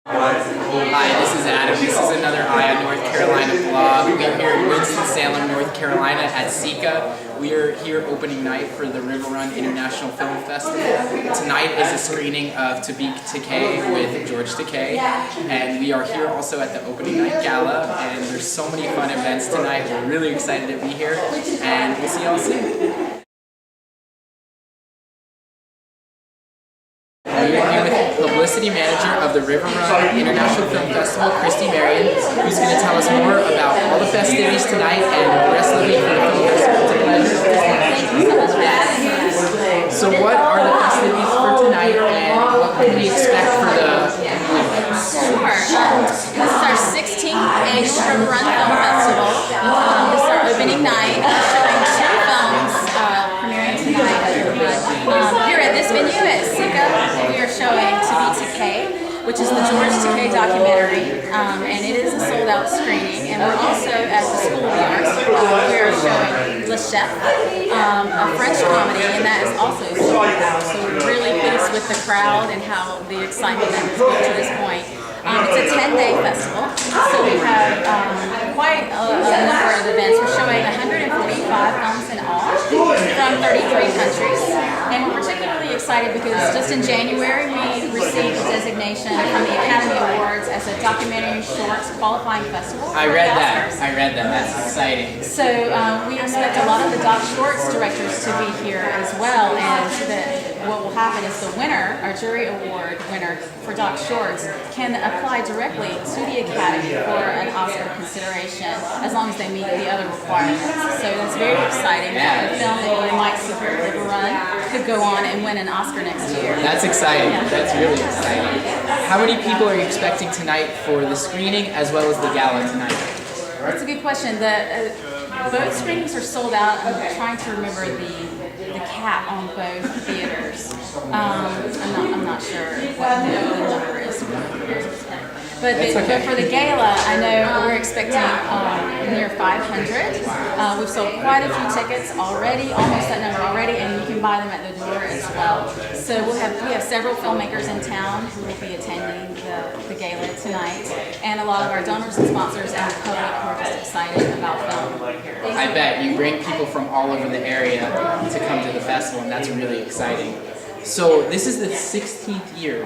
Hi, this is Adam. This is another Eye on North Carolina vlog. We're here in Winston-Salem, North Carolina at SECCA. We are here opening night for the RIVERRUN International Film Festival. Tonight is a screening of Be Takei with George Takei. And we are here also at the opening night gala. And there's so many fun events tonight. We're really excited to be here. And we'll see y'all soon. We are here with Publicity Manager of the RIVERRUN International Film Festival, Kristi, Marion, who's going to tell us more about all the festivities tonight and the rest of the week for the film festival. So what are the festivities for tonight and what can we expect for the Sure. This is our 16th annual RIVERRUN Film Festival. This is our opening night, showing 2 films premiering tonight at RIVERRUN. Here at this venue at SECCA, we are showing Be Takei, which is the George Takei documentary, and it is a sold-out screening. And we're also at the School of the Arts. We are showing Le Chef, a French comedy, and that is also sold out. So we're really pleased with the crowd and how the excitement that has built to this point. It's a 10-day festival, so we have quite a number of events. We're showing 145 films in all from 33 countries, and we're particularly excited because just in January we received a designation from the Academy Awards as a documentary shorts qualifying festival. I read that. That's exciting. So we expect a lot of the doc shorts directors to be here as well, and what will happen is the winner, our jury award winner for doc shorts, can apply directly to the Academy for an Oscar consideration as long as they meet the other requirements. So that's very exciting. Yeah. The film that you might see here at RIVERRUN could go on and win an Oscar next year. That's exciting. That's really exciting. How many people are you expecting tonight for the screening as well as the gala tonight? That's a good question. Both screenings are sold out. I'm trying to remember the cap on both theaters. I'm not sure what the number is. But for the gala, I know we're expecting near 500. We've sold quite a few tickets already, almost that number already, and you can buy them at the door as well. So we have several filmmakers in town who will be attending the gala tonight, and a lot of our donors and sponsors and the public who are just excited about film. I bet you bring people from all over the area to come to the festival, and that's really exciting. So this is the 16th year.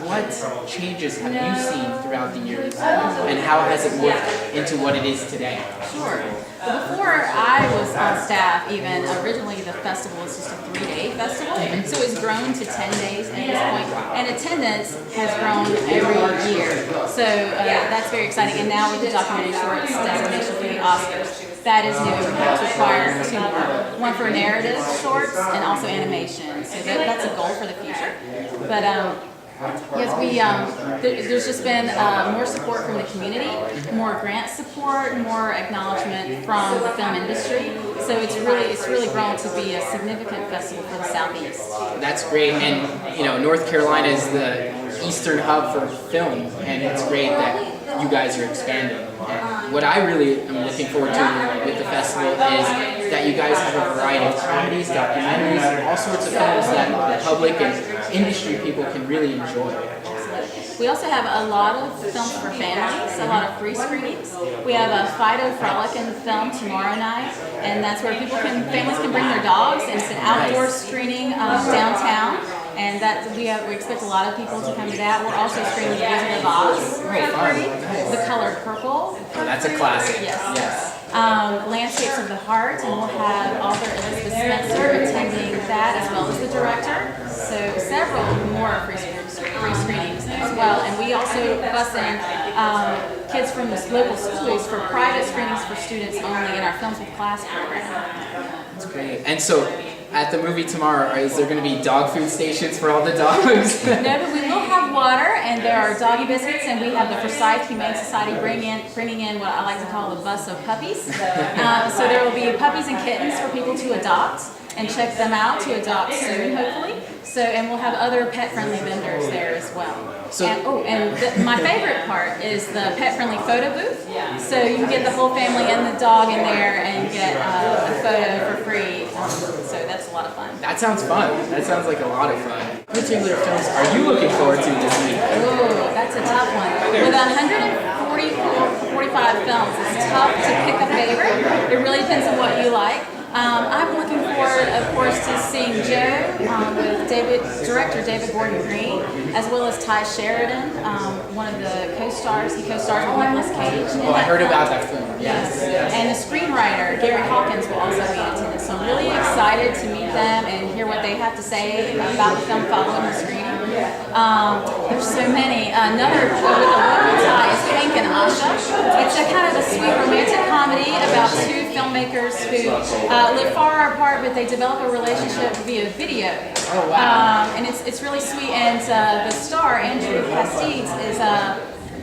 What changes have you seen throughout the years, and how has it morphed into what it is today? Sure. Before I was on staff, even originally the festival was just a 3-day festival, so it's grown to 10 days at this point, and attendance has grown every year. So that's very exciting. And now with the documentary shorts designation for the Oscars, that is new. We have to acquire 2 more. One for narrative shorts and also animation. So that's a goal for the future. But yes, there's just been more support from the community, more grant support, more acknowledgement from the film industry. So it's really grown to be a significant festival for the Southeast. That's great, and North Carolina is the eastern hub for film, and it's great that you guys are expanding. And what I really am looking forward to with the festival is that you guys have a variety of comedies, documentaries, all sorts of films that the public and industry people can really enjoy. We also have a lot of films for families, a lot of free screenings. We have a Fido Frolic film tomorrow night, and that's where families can bring their dogs, and it's an outdoor screening downtown. And we expect a lot of people to come to that. We're also screening The Wizard of Oz, The Color Purple. Oh, that's a classic. Yes. Landscapes of the Heart, and we'll have author Elizabeth Spencer attending that as well as the director. So several more free screenings as well. And we also bus in kids from the local schools for private screenings for students only in our Films with Class program. That's great. And so, at the movie tomorrow, is there going to be dog food stations for all the dogs? No, but we will have water, and there are doggy biscuits, and we have the Forsyth Humane Society bringing in what I like to call a bus of puppies. So there will be puppies and kittens for people to adopt, and check them out to adopt soon, hopefully. So, and we'll have other pet-friendly vendors there as well. So, my favorite part is the pet-friendly photo booth. So you can get the whole family and the dog in there and get a photo for free. So that's a lot of fun. That sounds fun. That sounds like a lot of fun. What particular films are you looking forward to this week? Ooh, that's a tough one. With 145 films, it's tough to pick a favorite. It really depends on what you like. I'm looking forward, of course, to seeing Joe with director David Gordon Green, as well as Ty Sheridan, one of the co-stars. He co-stars with Nicolas Cage. Oh, I heard about that film. Yes. And the screenwriter, Gary Hawkins, will also be in attendance. So I'm really excited to meet them and hear what they have to say about the film following the screening. There's so many. Another with a local tie is Hank and Asha. It's a kind of a sweet romantic comedy about two filmmakers who live far apart, but they develop a relationship via video. Oh, wow. And it's really sweet. And the star, Andrew Castides, is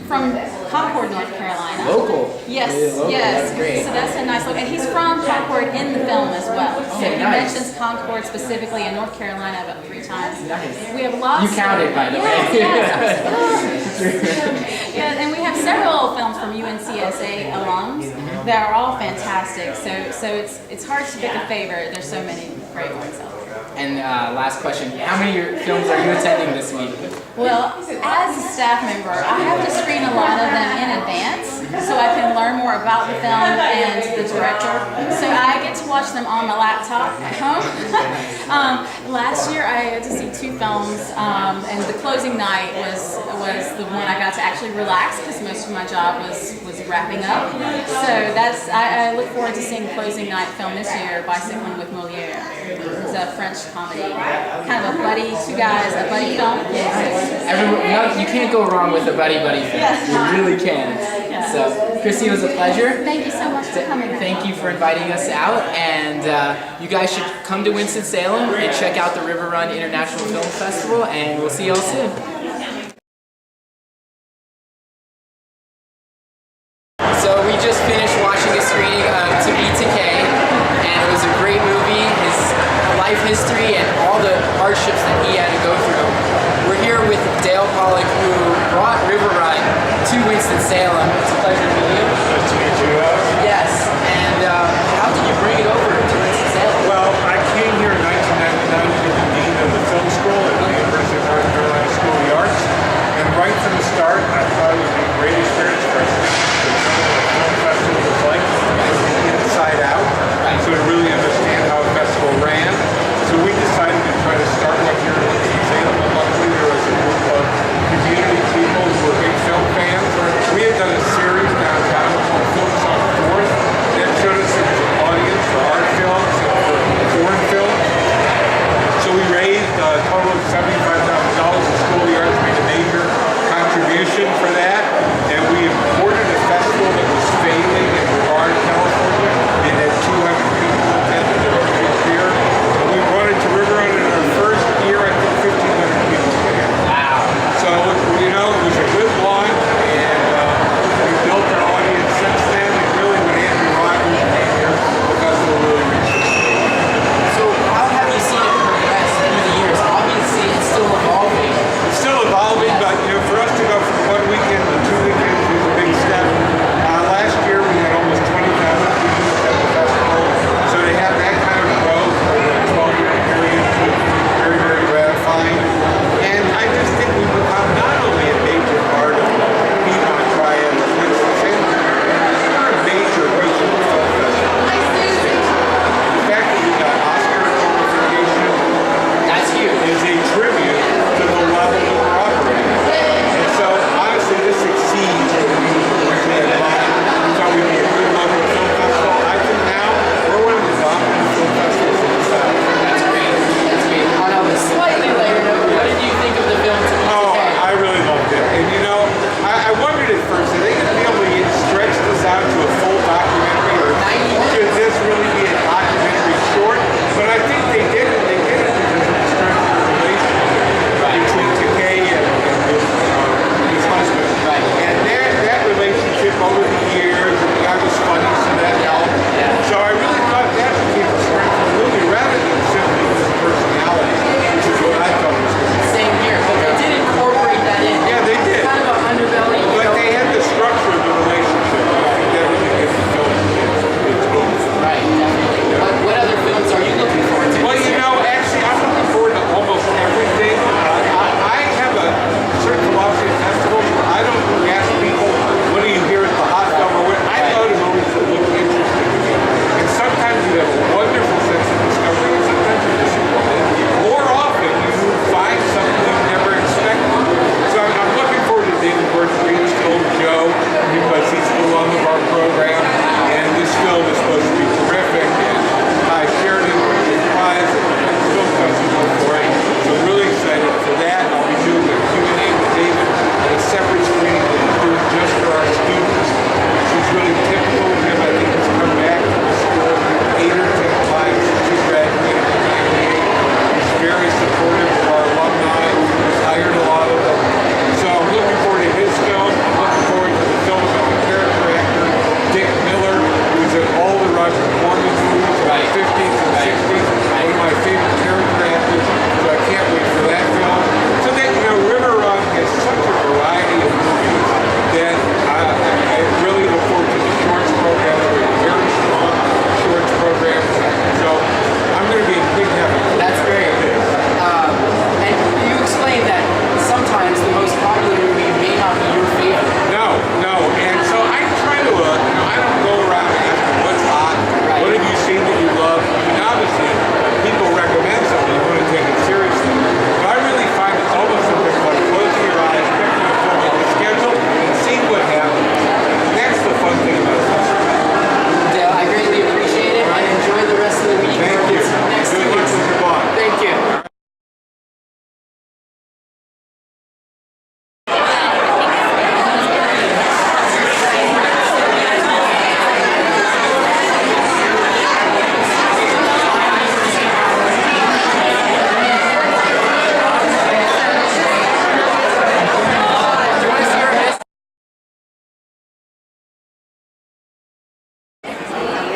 from Concord, North Carolina. Local. Yes, Local. yes. That's great. So that's a nice look. And he's from Concord in the film as well. So he nice. mentions Concord specifically and North Carolina about 3 times. Nice. We have lots. You counted, by the way. Yes. Yeah, and we have several films from UNCSA alums that are all fantastic. So it's hard to pick a favorite. There's so many great ones out there. And last question, how many films are you attending this week? Well, as a staff member, I have to screen a lot of them in advance so I can learn more about the film and the director. So I get to watch them on my laptop at home. Last year I got to see 2 films, and the closing night was the one I got to actually relax because most of my job was wrapping up. So I look forward to seeing the closing night film this year, Bicycling with Moliere. It's a French comedy, kind of a buddy, 2 guys, a buddy film. You can't go wrong with a buddy-buddy film. Yeah. You really can. Yeah. So, Kristi, it was a pleasure. Thank you so much for coming. Thank you for inviting us out, and you guys should come to Winston-Salem and check out the RIVERRUN International Film Festival, and we'll see y'all soon. So we just finished watching a screening of Be Takei, and it was a great movie. His life history and all the hardships that he had to go through. We're here with Pollock, who brought RIVERRUN to Winston-Salem. It's a pleasure to meet you. Nice to meet you. Yes, and how did you bring it over to Winston-Salem? Well, I came here in 1999 to be the dean of the film school at the University of North Carolina School of the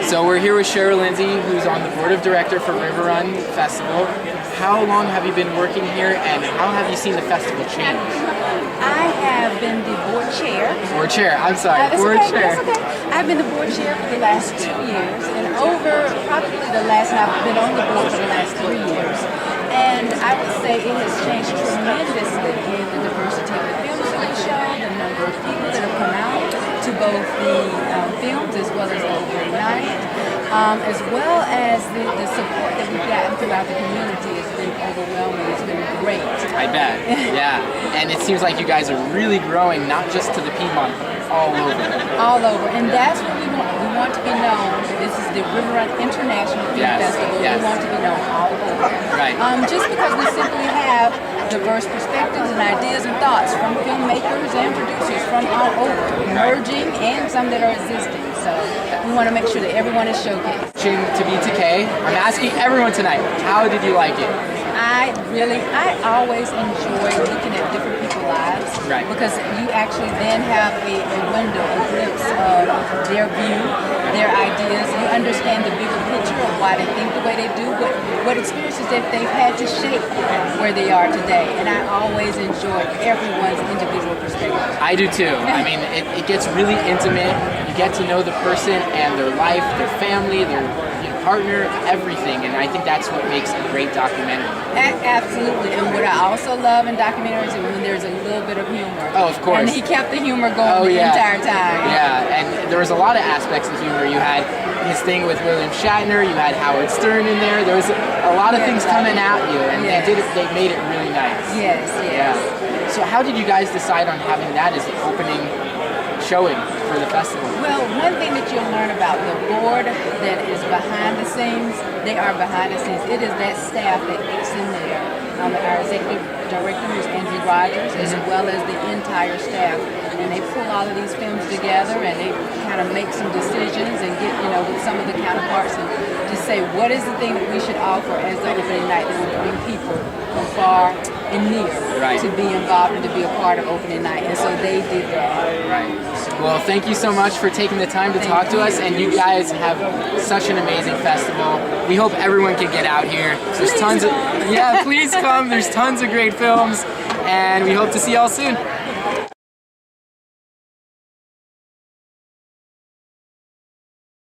So we're here with Cheryl Lindsay, who's on the board of director for RIVERRUN Festival. How long have you been working here, and how have you seen the festival change? I have been the board chair. Board chair, I'm sorry, That's board okay, chair. that's okay. I've been the board chair for the last 2 years, and over probably I've been on the board for the last 3 years. And I would say it has changed tremendously in the diversity of the films that we show, the number of people that have come out to both the films as well as opening night, as well as the support that we've gotten throughout the community has been overwhelming. It's been great. I bet, yeah. And it seems like you guys are really growing, not just to the Piedmont, all over. All over, and that's what we want. We want to be known. This is the RIVERRUN International Film Festival. Yes. We want to be known all over. Right. Just because we simply have diverse perspectives and ideas and thoughts from filmmakers and producers from all over, emerging and some that are existing. So we want to make sure that everyone is showcased. To Be Takei, I'm asking everyone tonight, how did you like it? I always enjoy looking at different people's lives, Right. because you actually then have a window, a glimpse of their view, their ideas. You understand the bigger picture of why they think the way they do, what experiences that they've had to shape where they are today. And I always enjoy everyone's individual perspective. I do too. I mean, it gets really intimate. You get to know the person and their life, their family, their partner, everything, and I think that's what makes a great documentary. Absolutely, and what I also love in documentaries is when there's a little bit of humor. Oh, of course. And he kept the humor going the entire time. Yeah, and there was a lot of aspects of humor. You had his thing with William Shatner, you had Howard Stern in there. There was a lot of things coming at you, and they made it really nice. Yes. Yeah. So how did you guys decide on having that as the opening showing for the festival? Well, one thing that you'll learn about the board that is behind the scenes, they are behind the scenes. It is that staff that gets in there. Our executive director is Andrew Rogers, as well as the entire staff. And they pull all of these films together and they kind of make some decisions and get, with some of the counterparts and just say, what is the thing that we should offer as the opening night that will bring people from far and near to be involved and to be a part of opening night. And so they did that. Right. Well, thank you so much for taking the time to talk to us, and you guys have such an amazing festival. We hope everyone can get out here. There's tons of, please come. There's tons of great films, and we hope to see y'all soon.